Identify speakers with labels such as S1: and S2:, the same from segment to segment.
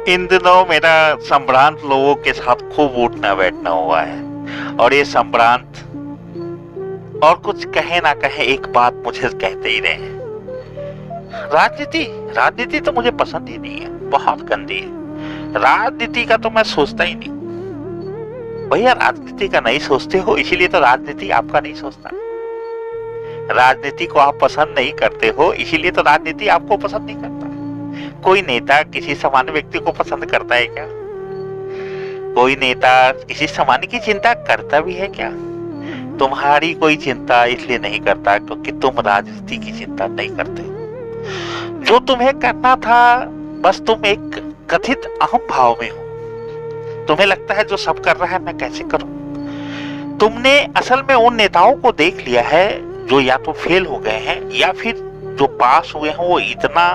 S1: इन दिनों मेरा संभ्रांत लोगों के साथ खूब उठना बैठना हुआ है, और ये संभ्रांत और कुछ कहे ना कहे एक बात मुझे कहते ही रहे। राजनीति राजनीति तो मुझे पसंद ही नहीं है, बहुत गंदी है। राजनीति का तो मैं सोचता ही नहीं। भैया राजनीति का नहीं सोचते हो, इसीलिए तो राजनीति आपका नहीं सोचता। राजनीति को आप पसंद नहीं करते हो, इसीलिए तो राजनीति आपको पसंद नहीं करता। कोई नेता किसी सामान्य व्यक्ति को पसंद करता है क्या? कोई नेता किसी सामान्य की चिंता करता भी है क्या? तुम्हारी कोई चिंता इसलिए नहीं करता क्योंकि तुम राजनीति की चिंता नहीं करते। जो तुम्हें करना था, बस तुम एक कथित अहम भाव में हो। तुम्हें लगता है जो सब कर रहा है मैं कैसे करूं। तुमने असल में उन नेताओं को देख लिया है जो या तो फेल हो गए हैं या फिर जो पास हुए हैं वो इतना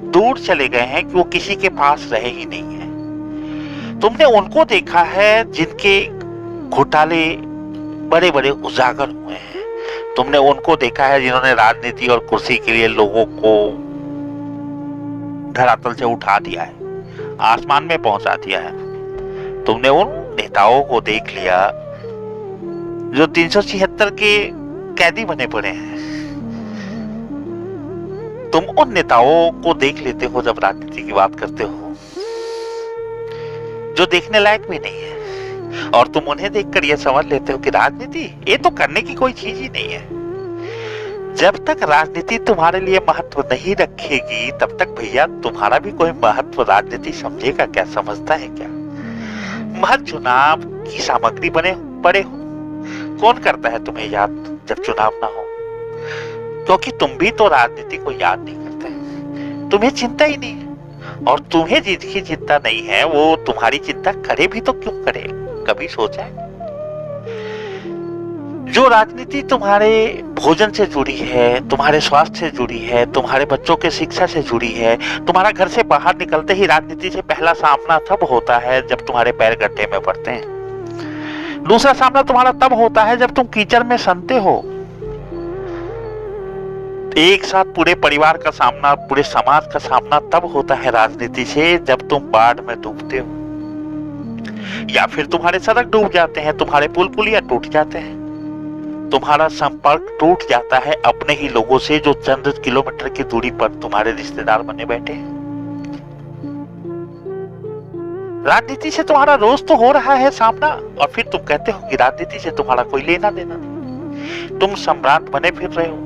S1: दूर चले गए हैं कि वो किसी के पास रहे ही नहीं है। तुमने उनको देखा है जिनके घोटाले बड़े बड़े उजागर हुए हैं। तुमने उनको देखा है जिन्होंने राजनीति और कुर्सी के लिए लोगों को धरातल से उठा दिया है, आसमान में पहुंचा दिया है। तुमने उन नेताओं को देख लिया जो 376 के कैदी बने पड़े हैं। तुम उन नेताओं को देख लेते हो जब राजनीति की बात करते हो जो देखने लायक भी नहीं है, और तुम उन्हें देखकर यह समझ लेते हो कि राजनीति ये तो करने की कोई चीज ही नहीं है। जब तक राजनीति तुम्हारे लिए महत्व नहीं रखेगी तब तक भैया तुम्हारा भी कोई महत्व राजनीति समझेगा क्या, समझता है क्या? महज चुनाव की सामग्री बने पड़े हो। कौन करता है तुम्हें याद जब चुनाव ना हो? क्योंकि तुम भी तो राजनीति को याद नहीं करते, तुम्हें चिंता ही नहीं है। और तुम्हें जिसकी चिंता नहीं है वो तुम्हारी चिंता करे भी तो क्यों करे, कभी सोचा है? जो राजनीति तुम्हारे भोजन से जुड़ी है, तुम्हारे स्वास्थ्य से जुड़ी है, तुम्हारे बच्चों के शिक्षा से जुड़ी है, तुम्हारा घर से बाहर निकलते ही राजनीति से पहला सामना तब होता है जब तुम्हारे पैर गड्ढे में पड़ते हैं। दूसरा सामना तुम्हारा तब होता है जब तुम कीचड़ में सनते हो। एक साथ पूरे परिवार का सामना, पूरे समाज का सामना तब होता है राजनीति से जब तुम बाढ़ में डूबते हो, या फिर तुम्हारे सड़क डूब जाते हैं, तुम्हारे पुल पुलिया टूट जाते हैं, तुम्हारा संपर्क टूट जाता है अपने ही लोगों से जो चंद किलोमीटर की दूरी पर तुम्हारे रिश्तेदार बने बैठे हैं। राजनीति से तुम्हारा रोज तो हो रहा है सामना, और फिर तुम कहते हो कि राजनीति से तुम्हारा कोई लेना देना नहीं। तुम सम्राट बने फिर रहे हो।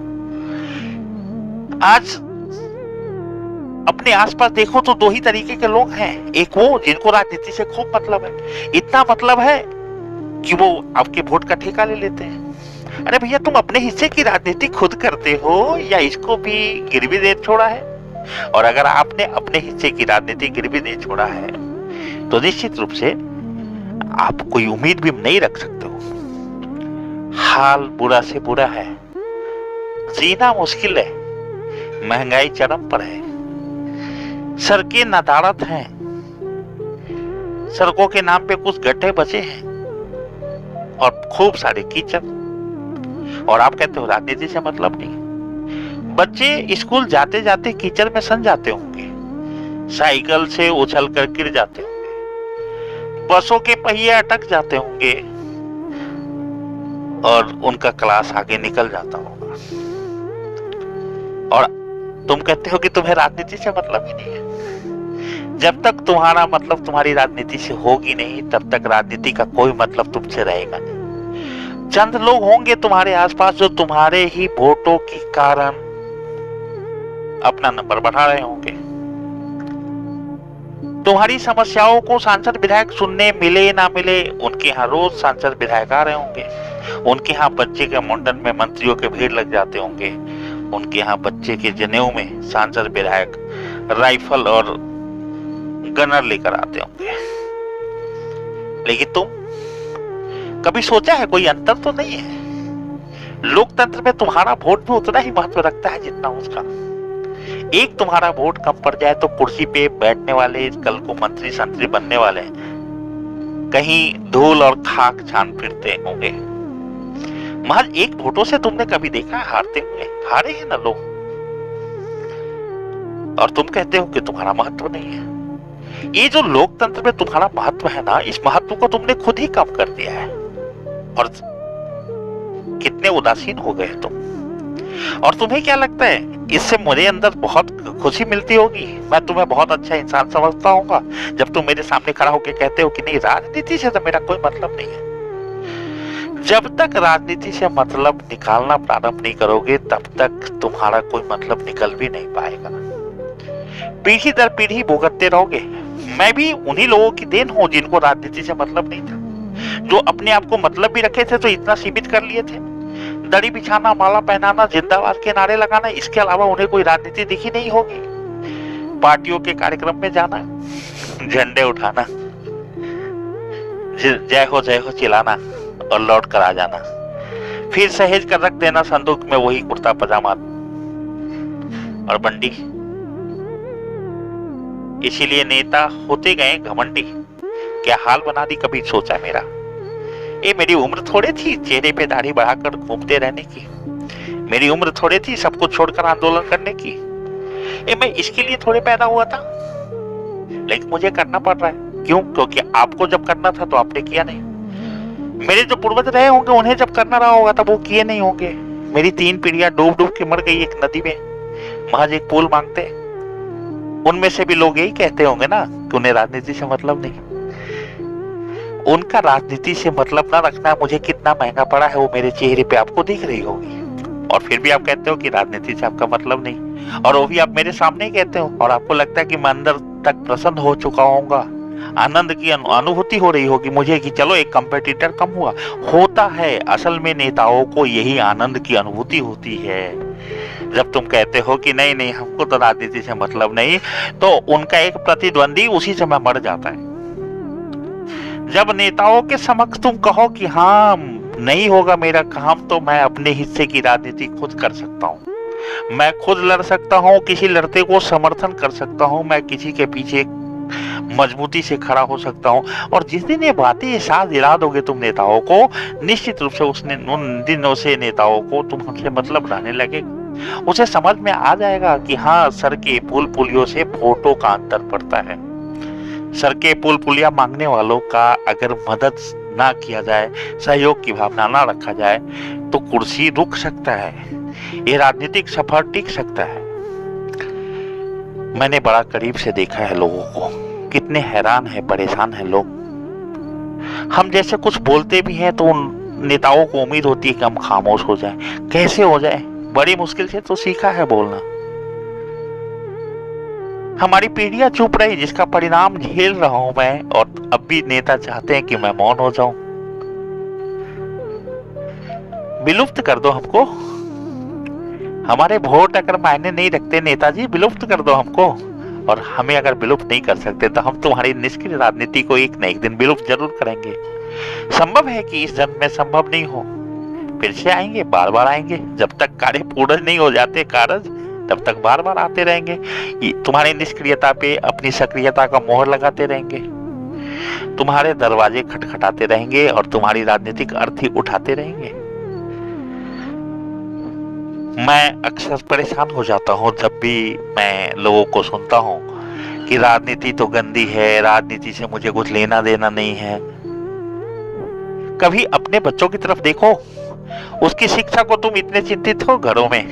S1: आज अपने आसपास देखो तो दो ही तरीके के लोग हैं। एक वो जिनको राजनीति से खूब मतलब है, इतना मतलब है कि वो आपके वोट का ठेका ले लेते हैं। अरे भैया तुम अपने हिस्से की राजनीति खुद करते हो या इसको भी गिरवी दे छोड़ा है? और अगर आपने अपने हिस्से की राजनीति गिरवी दे छोड़ा है तो निश्चित रूप से आप कोई उम्मीद भी नहीं रख सकते हो। हाल बुरा से बुरा है, जीना मुश्किल है, महंगाई चरम पर है, सड़कें नदारद हैं, सड़कों के नाम पे कुछ गड्ढे बचे हैं और खूब सारे कीचड़, और आप कहते हो राजनीति से मतलब नहीं। बच्चे स्कूल जाते जाते कीचड़ में सन जाते होंगे, साइकिल से उछल कर गिर जाते होंगे, बसों के पहिए अटक जाते होंगे और उनका क्लास आगे निकल जाता होगा, और तुम कहते हो कि तुम्हें राजनीति से मतलब ही नहीं है। जब तक तुम्हारा मतलब तुम्हारी राजनीति से होगी नहीं तब तक राजनीति का कोई मतलब तुमसे रहेगा नहीं। चंद लोग होंगे तुम्हारे आसपास जो तुम्हारे ही वोटों के कारण अपना नंबर बढ़ा रहे होंगे। तुम्हारी समस्याओं को सांसद विधायक सुनने मिले ना मिले, उनके यहाँ रोज सांसद विधायक आ रहे होंगे। उनके यहाँ बच्चे के मुंडन में मंत्रियों के भीड़ लग जाते होंगे। उनके यहाँ बच्चे के जनेऊ में सांसद विधायक राइफल और गनर लेकर आते होंगे। लेकिन तुम कभी सोचा है कोई अंतर तो नहीं है? लोकतंत्र में तुम्हारा वोट भी उतना ही महत्व रखता है जितना उसका। एक तुम्हारा वोट कम पड़ जाए तो कुर्सी पे बैठने वाले, कल को मंत्री संतरी बनने वाले कहीं धूल और खाक छान फिरते होंगे। महज एक वोटों से तुमने कभी देखा है हारते हुए? हारे हैं ना लोग, और तुम कहते हो कि तुम्हारा महत्व नहीं है। ये जो लोकतंत्र में तुम्हारा महत्व है ना, इस महत्व को तुमने खुद ही कम कर दिया है। और कितने उदासीन हो गए तुम। और तुम्हें क्या लगता है इससे मुझे अंदर बहुत खुशी मिलती होगी? मैं तुम्हें बहुत अच्छा इंसान समझता हूँगा जब तुम मेरे सामने खड़ा होकर कहते हो कि नहीं, राजनीति से तो मेरा कोई मतलब नहीं है। जब तक राजनीति से मतलब निकालना प्रारंभ नहीं करोगे तब तक तुम्हारा कोई मतलब निकल भी नहीं पाएगा। पीढ़ी दर पीढ़ी भुगतते रहोगे। मैं भी उन्हीं लोगों की देन हूं जिनको राजनीति से मतलब नहीं था, जो अपने आप को मतलब भी रखे थे तो इतना सीमित कर लिए थे। दड़ी बिछाना, माला पहनाना, जिंदाबाद के नारे लगाना, इसके अलावा उन्हें कोई राजनीति दिखी नहीं होगी। पार्टियों के कार्यक्रम में जाना, झंडे उठाना, जय हो चिल्लाना और लौट कर आ जाना, फिर सहेज कर रख देना संदूक में वही कुर्ता पजामा और बंडी। इसीलिए नेता होते गए घमंडी। क्या हाल बना दी कभी सोचा मेरा। ये मेरी उम्र थोड़ी थी चेहरे पे दाढ़ी बढ़ाकर घूमते रहने की। मेरी उम्र थोड़ी थी सब कुछ छोड़कर आंदोलन करने की। ये मैं इसके लिए थोड़े पैदा हुआ था, लेकिन मुझे करना पड़ रहा है। क्यों? क्योंकि आपको जब करना था तो आपने किया नहीं। मेरे जो पूर्वज रहे होंगे उन्हें जब करना रहा होगा तब वो किए नहीं होंगे। मेरी 3 पीढ़ियां डूब डूब के मर गई एक नदी में, महज एक पुल मांगते। उनमें से भी लोग यही कहते होंगे ना कि उन्हें राजनीति से मतलब नहीं। उनका राजनीति से मतलब ना रखना मुझे कितना महंगा पड़ा है वो मेरे चेहरे पे आपको दिख रही होगी। और फिर भी आप कहते हो कि राजनीति से आपका मतलब नहीं, और वो भी आप मेरे सामने ही कहते हो। और आपको लगता है कि मैं अंदर तक प्रसन्न हो चुका होऊंगा, आनंद की अनुभूति हो रही होगी मुझे कि चलो एक कंपेटिटर कम हुआ। होता है, असल में नेताओं को यही आनंद की अनुभूति होती है। जब तुम कहते हो कि नहीं नहीं हमको तो राजनीति से मतलब नहीं, तो उनका एक प्रतिद्वंदी उसी समय मर जाता है। जब नेताओं के समक्ष तुम कहो कि हाँ नहीं होगा मेरा काम, तो मैं अपने हिस्से की राजनीति खुद कर सकता हूँ, मैं खुद लड़ सकता हूँ, किसी लड़ते को समर्थन कर सकता हूँ, मैं किसी के पीछे मजबूती से खड़ा हो सकता हूँ। और जिस दिन ये बातें एहसास दिला दोगे तुम नेताओं को, निश्चित रूप से उन दिनों से नेताओं को तुमसे मतलब रहने लगेगा। उसे समझ में आ जाएगा कि हाँ सर के पुल पुलियों से फोटो का अंतर पड़ता है। सर के पुल पुलिया मांगने वालों का अगर मदद ना किया जाए, सहयोग की भावना ना रखा जाए, तो कुर्सी रुक सकता है, ये राजनीतिक सफर टिक सकता है। मैंने बड़ा करीब से देखा है लोगों को, कितने हैरान है, परेशान है लोग। हम जैसे कुछ बोलते भी हैं तो उन नेताओं को उम्मीद होती है कि हम खामोश हो जाएं। कैसे हो जाए? बड़ी मुश्किल से तो सीखा है बोलना। हमारी पीढ़ियां चुप रही, जिसका परिणाम झेल रहा हूं मैं, और अब भी नेता चाहते हैं कि मैं मौन हो जाऊं। विलुप्त कर दो हमको, हमारे वोट अगर मायने नहीं रखते नेताजी, विलुप्त कर दो हमको। और हमें अगर विलुप्त नहीं कर सकते तो हम तुम्हारी निष्क्रिय राजनीति को एक न एक दिन विलुप्त जरूर करेंगे। संभव है कि इस जन्म में संभव नहीं हो, फिर से आएंगे, बार बार आएंगे। जब तक कार्य पूर्ण नहीं हो जाते कारज, तब तक बार बार आते रहेंगे। तुम्हारी निष्क्रियता पे अपनी सक्रियता का मोहर लगाते रहेंगे, तुम्हारे दरवाजे खटखटाते रहेंगे और तुम्हारी राजनीतिक अर्थी उठाते रहेंगे। मैं अक्सर परेशान हो जाता हूँ जब भी मैं लोगों को सुनता हूँ कि राजनीति तो गंदी है, राजनीति से मुझे कुछ लेना देना नहीं है। कभी अपने बच्चों की तरफ देखो, उसकी शिक्षा को तुम इतने चिंतित हो घरों में।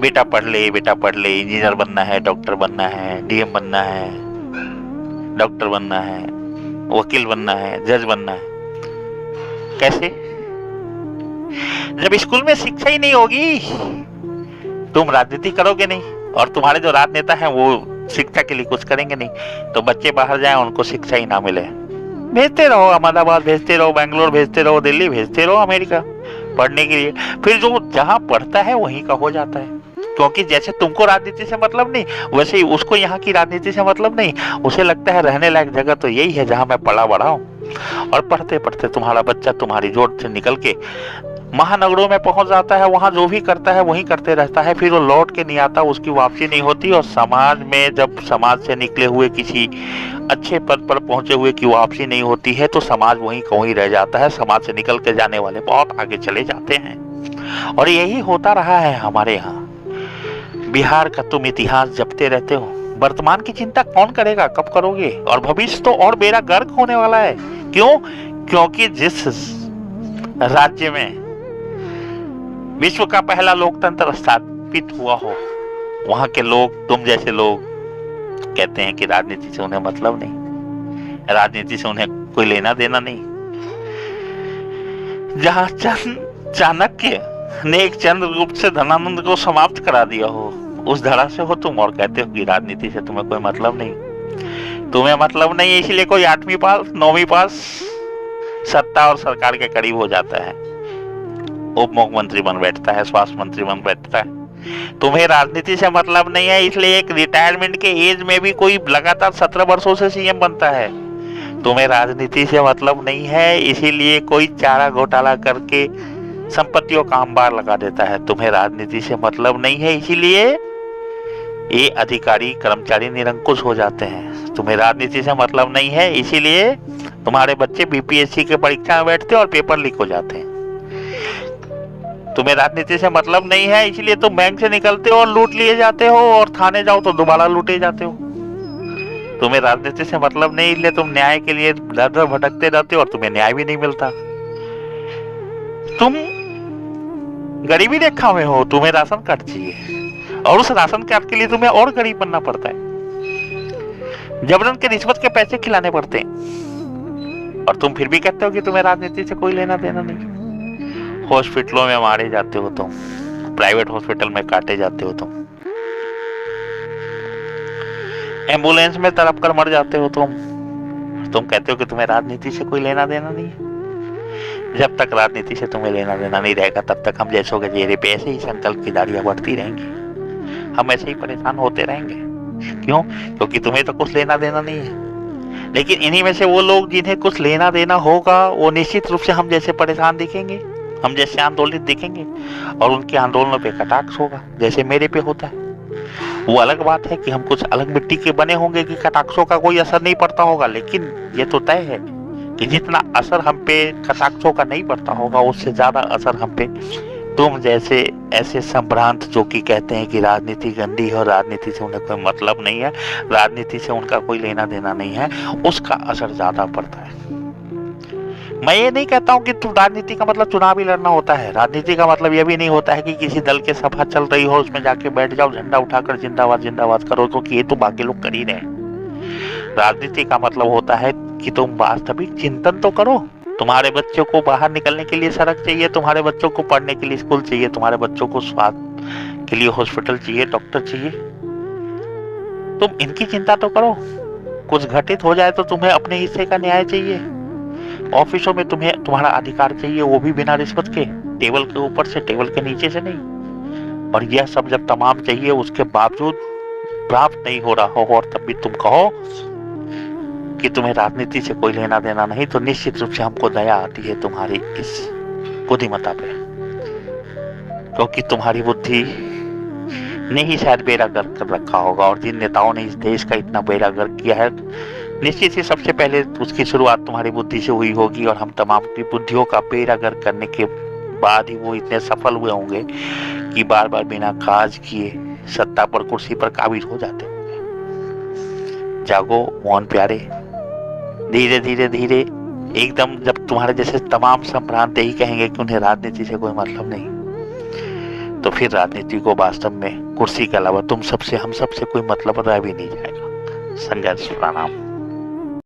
S1: बेटा पढ़ ले, बेटा पढ़ ले, इंजीनियर बनना है, डॉक्टर बनना है, डीएम बनना है, डॉक्टर बनना है, वकील बनना है, जज बनना है। कैसे? जब स्कूल में शिक्षा ही नहीं होगी, तुम राजनीति करोगे नहीं, और तुम्हारे जो राजनेता हैं वो शिक्षा के लिए कुछ करेंगे नहीं, तो बच्चे बाहर जाएं, उनको शिक्षा ही ना मिले। भेजते रहो, अहमदाबाद भेजते रहो, बेंगलोर भेजते रहो, दिल्ली भेजते रहो, अमेरिका पढ़ने के लिए। फिर जो जहां पढ़ता है वहीं का हो जाता है, क्योंकि जैसे तुमको राजनीति से मतलब नहीं, वैसे ही उसको यहाँ की राजनीति से मतलब नहीं। उसे लगता है रहने लायक जगह तो यही है जहां मैं पढ़ा बड़ा हूँ। और पढ़ते पढ़ते तुम्हारा बच्चा तुम्हारी जोड़ से निकल के महानगरों में पहुंच जाता है, वहां जो भी करता है वही करते रहता है, फिर वो लौट के नहीं आता, उसकी वापसी नहीं होती। और समाज में जब समाज से निकले हुए किसी अच्छे पद पर पहुंचे हुए की वापसी नहीं होती है, तो समाज वहीं का वहीं रह जाता है। समाज से निकल के जाने वाले बहुत आगे चले जाते हैं, और यही होता रहा है हमारे यहाँ। बिहार का तुम इतिहास जपते रहते हो, वर्तमान की चिंता कौन करेगा, कब करोगे? और भविष्य तो और बेड़ा गर्क होने वाला है। क्यों? क्योंकि जिस राज्य में विश्व का पहला लोकतंत्र स्थापित हुआ हो, वहां के लोग, तुम जैसे लोग कहते हैं कि राजनीति से उन्हें मतलब नहीं, राजनीति से उन्हें कोई लेना देना नहीं। जहां चाणक्य ने एक चंद्रगुप्त से धनानंद को समाप्त करा दिया हो, उस धड़ा से हो तुम और कहते हो कि राजनीति से तुम्हें कोई मतलब नहीं। तुम्हें मतलब नहीं है, इसलिए कोई 8वीं पास 9वीं पास सत्ता और सरकार के करीब हो जाता है, उप मुख्यमंत्री बन बैठता है, स्वास्थ्य मंत्री बन बैठता है। तुम्हें राजनीति से मतलब नहीं है, इसलिए एक रिटायरमेंट के एज में भी कोई लगातार 17 वर्षों से सीएम बनता है। तुम्हें राजनीति से मतलब नहीं है, इसीलिए कोई चारा घोटाला करके संपत्तियों का अंबार लगा देता है। तुम्हें राजनीति से मतलब नहीं है, इसीलिए ये अधिकारी कर्मचारी निरंकुश हो जाते हैं। तुम्हें राजनीति से मतलब नहीं है, इसीलिए तुम्हारे बच्चे बीपीएससी के परीक्षा में बैठते और पेपर लीक हो जाते हैं। तुम्हें राजनीति से मतलब नहीं है, इसलिए तुम बैंक से निकलते हो और लूट लिए जाते हो, और थाने जाओ तो दोबारा लूटे जाते हो। तुम्हें राजनीति से मतलब नहीं, इसलिए तुम न्याय के लिए दर दर भटकते रहते हो और तुम्हें न्याय भी नहीं मिलता। तुम गरीबी रेखा में हो, तुम्हें राशन कार्ड चाहिए, और उस राशन कार्ड के लिए तुम्हें और गरीब बनना पड़ता है, जबरन के रिश्वत के पैसे खिलाने पड़ते हैं, और तुम फिर भी कहते हो कि तुम्हें राजनीति से कोई लेना देना नहीं। हॉस्पिटलों में मारे जाते हो तुम, प्राइवेट हॉस्पिटल में काटे जाते हो तुम, एम्बुलेंस में तड़प कर मर जाते हो तुम कहते हो कि तुम्हें राजनीति से कोई लेना देना नहीं है। जब तक राजनीति से तुम्हें लेना देना नहीं रहेगा, तब तक हम जैसों के चेहरे पे ऐसे ही संकल्प की दाढ़ियां बढ़ती रहेंगी, हम ऐसे ही परेशान होते रहेंगे। क्यों? क्योंकि तुम्हें तो कुछ लेना देना नहीं है। लेकिन इन्हीं में से वो लोग जिन्हें कुछ लेना देना होगा, वो निश्चित रूप से हम जैसे परेशान दिखेंगे, हम जैसे आंदोलित दिखेंगे, और उनके आंदोलनों पे कटाक्ष होगा, जैसे मेरे पे होता है। वो अलग बात है कि हम कुछ अलग मिट्टी के बने होंगे कि कटाक्षों का कोई असर नहीं पड़ता होगा, लेकिन ये तो तय है कि जितना असर हम पे कटाक्षों का नहीं पड़ता होगा, उससे ज्यादा असर हम पे तुम जैसे ऐसे संभ्रांत जो कि कहते हैं कि राजनीति गंदी है और राजनीति से उन्हें कोई मतलब नहीं है, राजनीति से उनका कोई लेना देना नहीं है, उसका असर ज्यादा पड़ता है। मैं ये नहीं कहता हूँ कि राजनीति का मतलब चुनाव ही लड़ना होता है। राजनीति का मतलब ये भी नहीं होता है कि किसी दल के सभा चल रही हो, उसमें जाके बैठ जाओ, झंडा उठाकर जिंदाबाद जिंदाबाद करो, क्योंकि ये तो बाकी लोग कर ही रहे हैं। राजनीति का मतलब होता है कि तुम वास्तविक चिंतन तो करो। तुम्हारे बच्चों को बाहर निकलने के लिए सड़क चाहिए, तुम्हारे बच्चों को पढ़ने के लिए स्कूल चाहिए, तुम्हारे बच्चों को स्वास्थ्य के लिए हॉस्पिटल चाहिए, डॉक्टर चाहिए। तुम इनकी चिंता तो करो। कुछ घटित हो जाए तो तुम्हें अपने हिस्से का न्याय चाहिए। ऑफिसों में तुम्हें तुम्हारा अधिकार चाहिए, वो भी बिना रिश्वत के, टेबल के ऊपर से, टेबल के नीचे से नहीं। और यह सब जब तमाम चाहिए, उसके बावजूद प्राप्त नहीं हो रहा हो, और तब भी तुम कहो कि तुम्हें राजनीति से कोई लेना देना नहीं, तो निश्चित रूप से हमको दया आती है तुम्हारी इस बुद्धिमत्ता पे, क्योंकि तुम्हारी बुद्धि ने ही शायद बेड़ा गर्क कर रखा होगा। और जिन नेताओं ने इस देश का इतना बेड़ा गर्क किया है, निश्चित ही सबसे पहले उसकी शुरुआत तुम्हारी बुद्धि से हुई होगी, और हम तमाम की बुद्धियों का बेड़ा गर्क करने के बाद ही वो इतने सफल हुए होंगे कि बार बार बिना काज किए सत्ता पर, कुर्सी पर काबिज हो जाते होंगे। जागो मोहन प्यारे, धीरे धीरे धीरे एकदम जब तुम्हारे जैसे तमाम संभ्रांत यही कहेंगे कि उन्हें राजनीति से कोई मतलब नहीं, तो फिर राजनीति को वास्तव में कुर्सी के अलावा तुम सबसे, हम सबसे कोई मतलब रह भी नहीं जाएगा। संघर्ष प्रणाम।